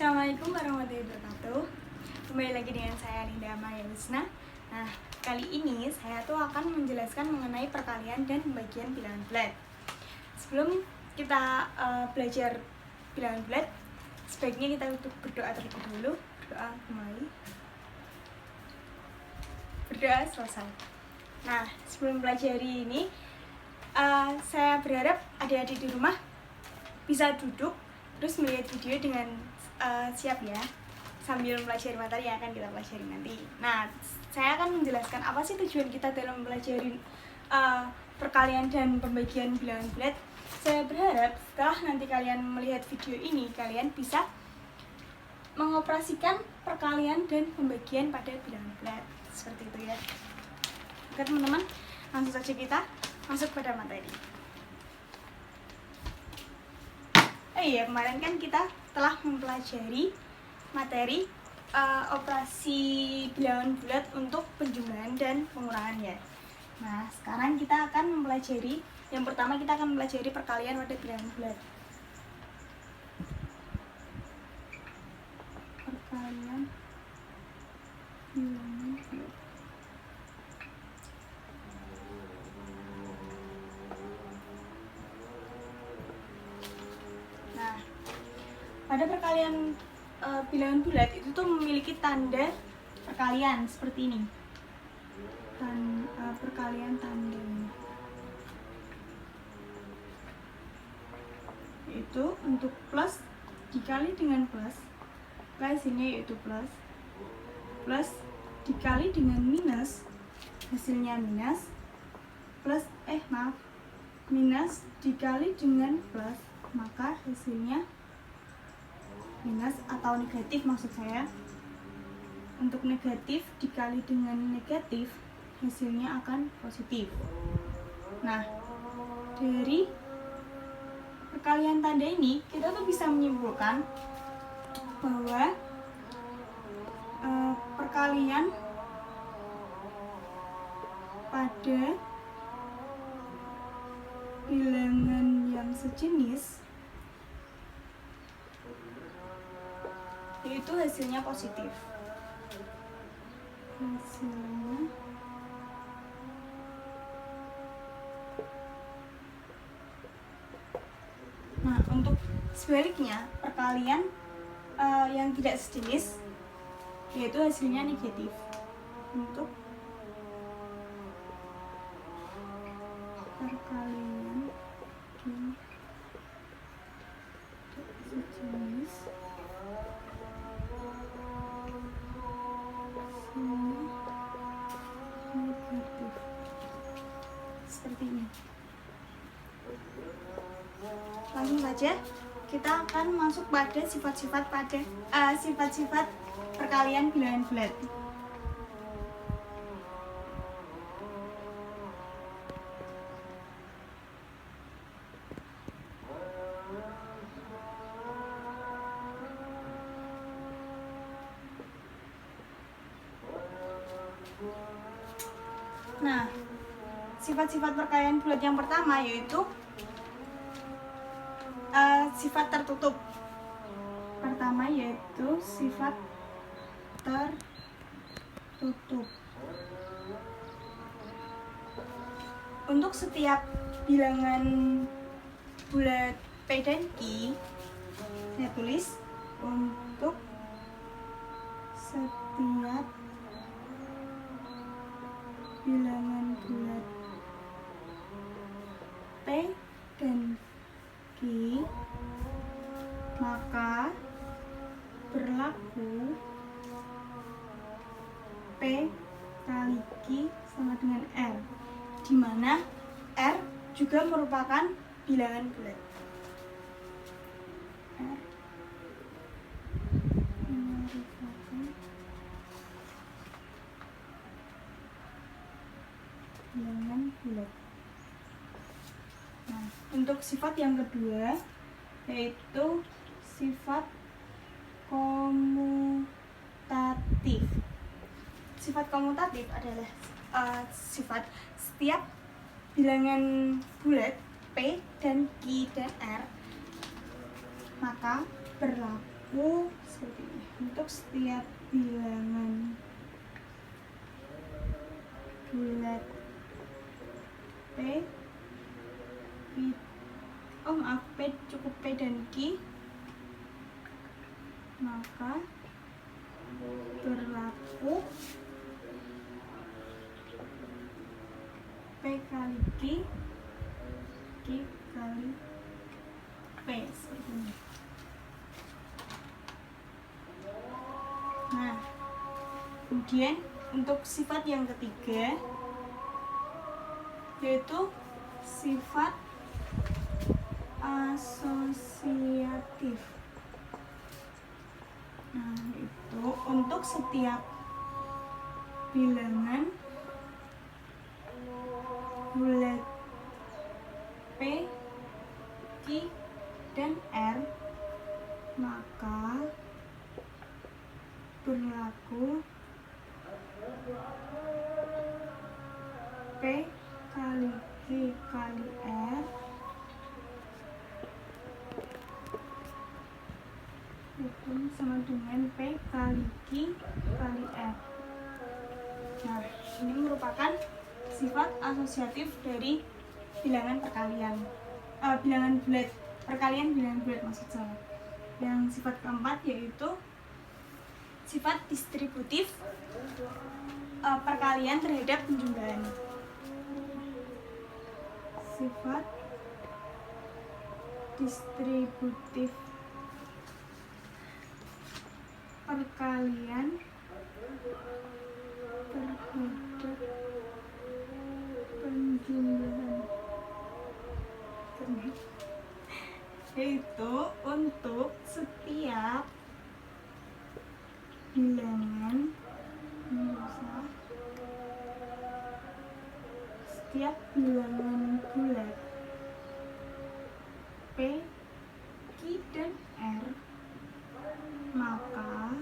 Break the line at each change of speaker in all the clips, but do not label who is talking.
Assalamualaikum warahmatullahi wabarakatuh. Kembali lagi dengan saya Linda Maya Wisna. Nah, kali ini saya akan menjelaskan mengenai perkalian dan pembagian bilangan bulat. Sebelum kita belajar bilangan bulat, sebaiknya kita untuk berdoa terlebih dahulu. Berdoa kembali. Berdoa selesai. Nah, sebelum pelajari ini, saya berharap adik-adik di rumah bisa duduk terus melihat video dengan siap ya, sambil mempelajari materi yang akan kita pelajari nanti. Nah, saya akan menjelaskan apa sih tujuan kita dalam mempelajari perkalian dan pembagian bilangan bulat. Saya berharap setelah nanti kalian melihat video ini, kalian bisa mengoperasikan perkalian dan pembagian pada bilangan bulat. Seperti itu ya. Oke teman-teman, langsung saja kita masuk pada materi. Iya, kemarin kan kita telah mempelajari materi operasi bilangan bulat untuk penjumlahan dan pengurangan ya. Nah, sekarang kita akan mempelajari, yang pertama kita akan mempelajari perkalian pada bilangan bulat. Perkalian bilangan bulat. Nah, pada perkalian bilangan bulat itu tuh memiliki tanda perkalian seperti ini. Perkalian tanda itu untuk plus dikali dengan plus, hasilnya yaitu plus dikali dengan minus, hasilnya minus, minus dikali dengan plus, maka hasilnya minus atau negatif maksud saya. Untuk negatif dikali dengan negatif, hasilnya akan positif. Nah, dari perkalian tanda ini kita tuh bisa menyimpulkan bahwa perkalian pada bilangan yang sejenis yaitu hasilnya positif. Nah, untuk sebaliknya perkalian yang tidak sejenis yaitu hasilnya negatif. Untuk perkalian yang tidak sejenis negatif seperti ini. Langsung saja kita akan masuk pada sifat-sifat perkalian bilangan bulat. Nah, sifat-sifat perkalian bulat yang pertama yaitu sifat tertutup. Pertama yaitu sifat tertutup. Untuk setiap bilangan bulat P dan Q, saya tulis untuk setiap bilangan bulat P dan Q, maka berlaku P kali Q sama dengan R, di mana R juga merupakan bilangan bulat. R merupakan bilangan bulat. Nah, untuk sifat yang kedua yaitu sifat komutatif. Sifat komutatif adalah sifat setiap bilangan bulat P dan Q dan R maka berlaku seperti ini. Untuk setiap bilangan bulat P, P cukup P dan Q, maka berlaku P kali Q, Q kali P, seperti ini. Nah, kemudian untuk sifat yang ketiga yaitu sifat asosiatif. Nah, itu untuk setiap bilangan bulat P, Q, dan R, maka berlaku P kali Q kali R itu sama dengan P kali Q kali R. Nah, ini merupakan sifat asosiatif dari bilangan perkalian, bilangan bulat, perkalian bilangan bulat maksud saya. Yang sifat keempat yaitu sifat distributif perkalian terhadap penjumlahan. Sifat distributif perkalian terhadap penjumlahan, yaitu untuk setiap bilangan bulat P, Q, dan R, maka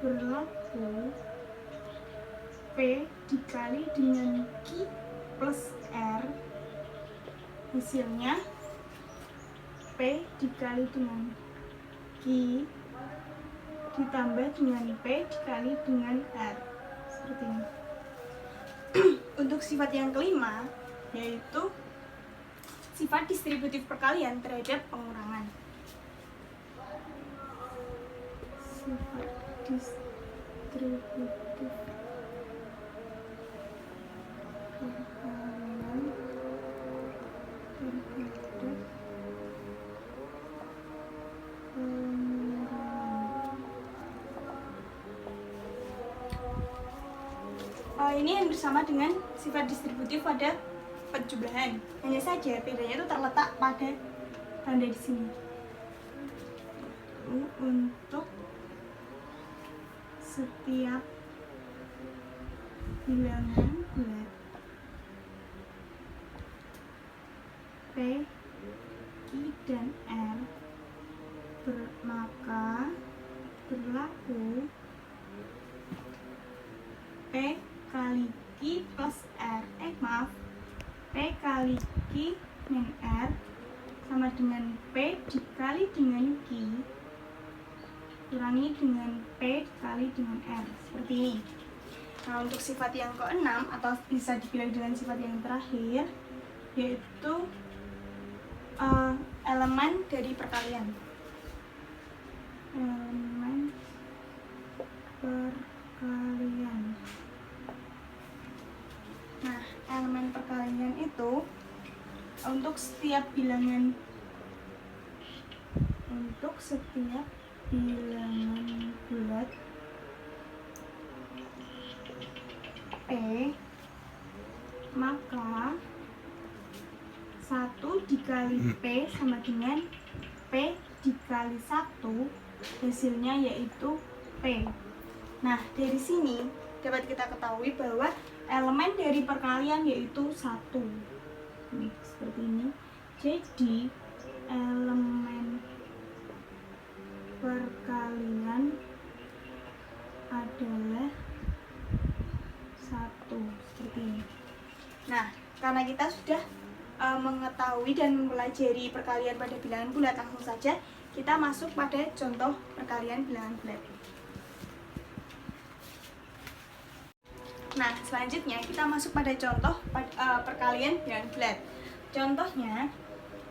berlaku P dikali dengan Q plus R, hasilnya P dikali dengan Q ditambah dengan P dikali dengan R, seperti ini. Untuk sifat yang kelima yaitu sifat distributif perkalian terhadap pengurangan. Sifat distributif perkalian terhadap ini hampir sama dengan sifat distributif pada penjumlahan, hanya saja bedanya itu terletak pada tanda di sini. Untuk setiap bilangan bulat P, Q, dan R, maka berlaku P kali Q plus R, P kali Q min R sama dengan P dikali dengan Q kurangi dengan P dikali dengan R, seperti ini. Nah, untuk sifat yang keenam atau bisa dibilang dengan sifat yang terakhir yaitu elemen dari perkalian. Elemen perkalian. Nah, elemen perkalian itu untuk setiap bilangan bulat P, maka 1 dikali P sama dengan P dikali 1, hasilnya yaitu P. Nah, dari sini dapat kita ketahui bahwa elemen dari perkalian yaitu 1. Nih, seperti ini. Jadi, elemen perkalian adalah 1, seperti ini. Nah, karena kita sudah mengetahui dan mempelajari perkalian pada bilangan bulat, langsung saja kita masuk pada contoh perkalian bilangan bulat. Nah, selanjutnya kita masuk pada contoh perkalian bilangan bulat. Contohnya,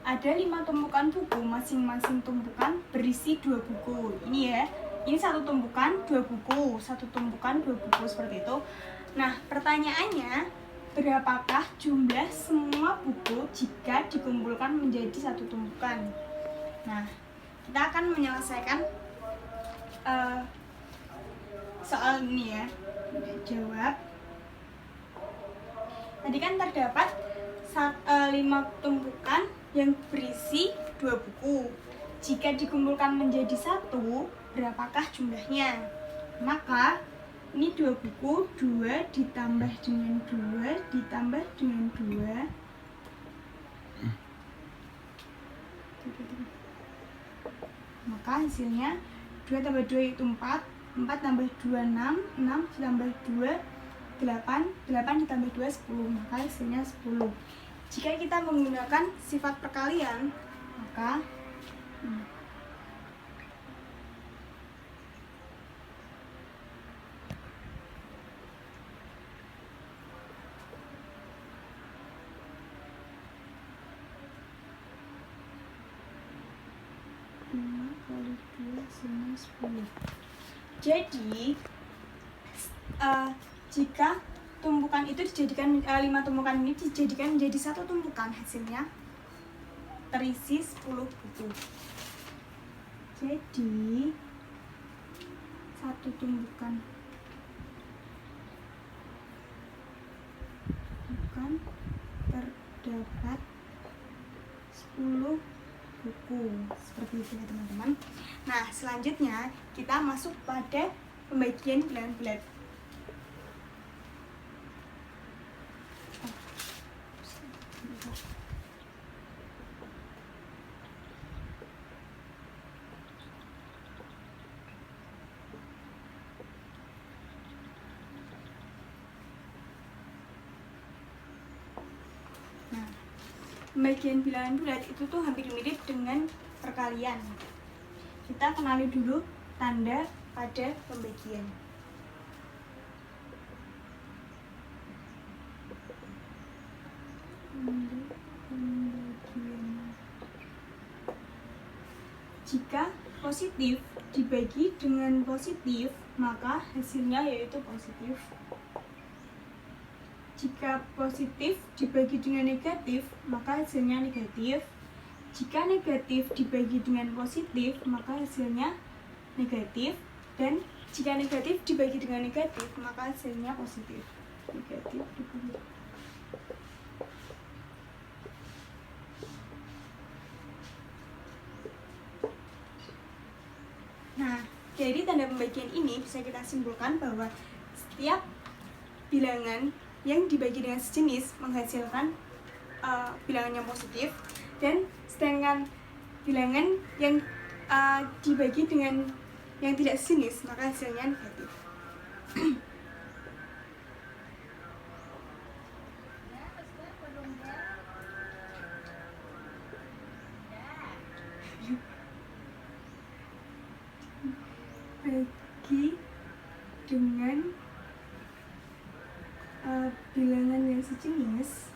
ada 5 tumpukan buku, masing-masing tumpukan berisi 2 buku. Ini ya, ini satu tumpukan 2 buku, satu tumpukan 2 buku, seperti itu. Nah, pertanyaannya, berapakah jumlah semua buku jika dikumpulkan menjadi satu tumpukan? Nah, kita akan menyelesaikan soal ini ya. Jawab. Tadi kan terdapat 5 tumpukan yang berisi 2 buku. Jika dikumpulkan menjadi satu, berapakah jumlahnya? Maka ini 2 buku, 2 ditambah dengan 2 ditambah dengan 2. Maka hasilnya 2 tambah 2 itu 4, 4 tambah 2 6, 6 ditambah 2 8, 8 ditambah 2 10, maka hasilnya 10. Jika kita menggunakan sifat perkalian, maka kali 2 sama 10. Jadi jika tumpukan itu dijadikan 5 tumpukan ini dijadikan menjadi satu tumpukan, hasilnya terisi 10 buku. Jadi satu tumpukan terdapat 10 buku, seperti itu ya teman-teman. Nah, selanjutnya kita masuk pada pembagian bilangan bulat. Nah, pembagian bilangan bulat itu tuh hampir mirip dengan perkalian. Kita kenali dulu tanda pada pembagian. Jika positif dibagi dengan positif, maka hasilnya yaitu positif. Jika positif dibagi dengan negatif, maka hasilnya negatif. Jika negatif dibagi dengan positif, maka hasilnya negatif. Dan jika negatif dibagi dengan negatif, maka hasilnya positif. Negatif dibagi. Nah, dari tanda pembagian ini bisa kita simpulkan bahwa setiap bilangan yang dibagi dengan sejenis menghasilkan bilangan yang positif, dan sedangkan bilangan yang dibagi dengan yang tidak sejenis maka hasilnya negatif. Bagi dengan bilangan yang sejenis,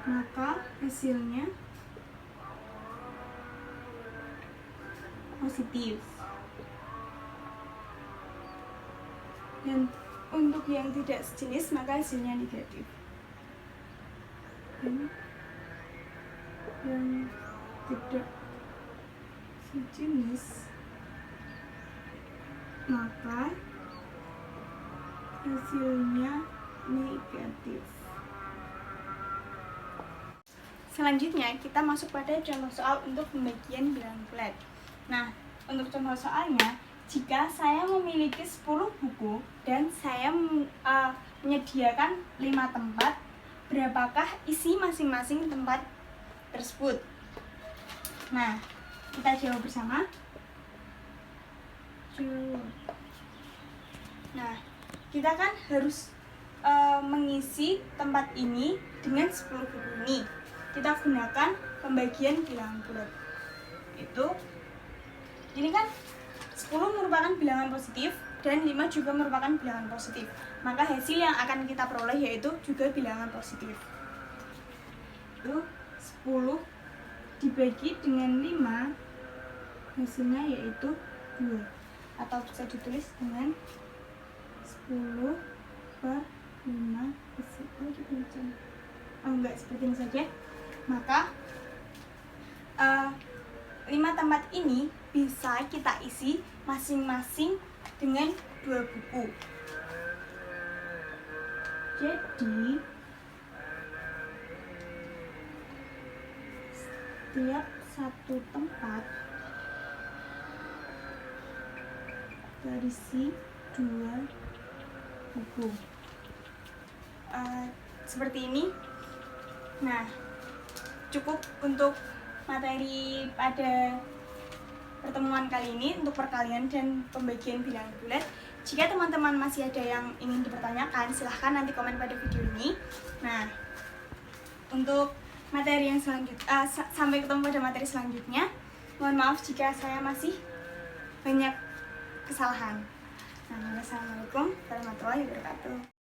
maka hasilnya positif. Dan untuk yang tidak sejenis maka hasilnya negatif. Dan yang tidak sejenis maka hasilnya negatif. Selanjutnya kita masuk pada contoh soal untuk pembagian bilangan bulat. Nah, untuk contoh soalnya, jika saya memiliki 10 buku dan saya menyediakan 5 tempat, berapakah isi masing-masing tempat tersebut? Nah, kita jawab bersama. Nah, kita kan harus mengisi tempat ini dengan 10 buku ini. Kita gunakan pembagian bilangan bulat. Ini kan 10 merupakan bilangan positif dan 5 juga merupakan bilangan positif. Maka hasil yang akan kita peroleh yaitu juga bilangan positif. 10 dibagi dengan 5, hasilnya yaitu 2. Atau bisa ditulis dengan 10 per 5 seperti ini saja. Maka 5 tempat ini bisa kita isi masing-masing dengan 2 buku. Jadi setiap satu tempat berisi 2 buku. Seperti ini. Nah, cukup untuk materi pada pertemuan kali ini untuk perkalian dan pembagian bilangan bulat. Jika teman-teman masih ada yang ingin dipertanyakan, silahkan nanti komen pada video ini. Nah, untuk materi yang selanjutnya, sampai ketemu pada materi selanjutnya. Mohon maaf jika saya masih banyak kesalahan. Nah, wassalamualaikum warahmatullahi wabarakatuh.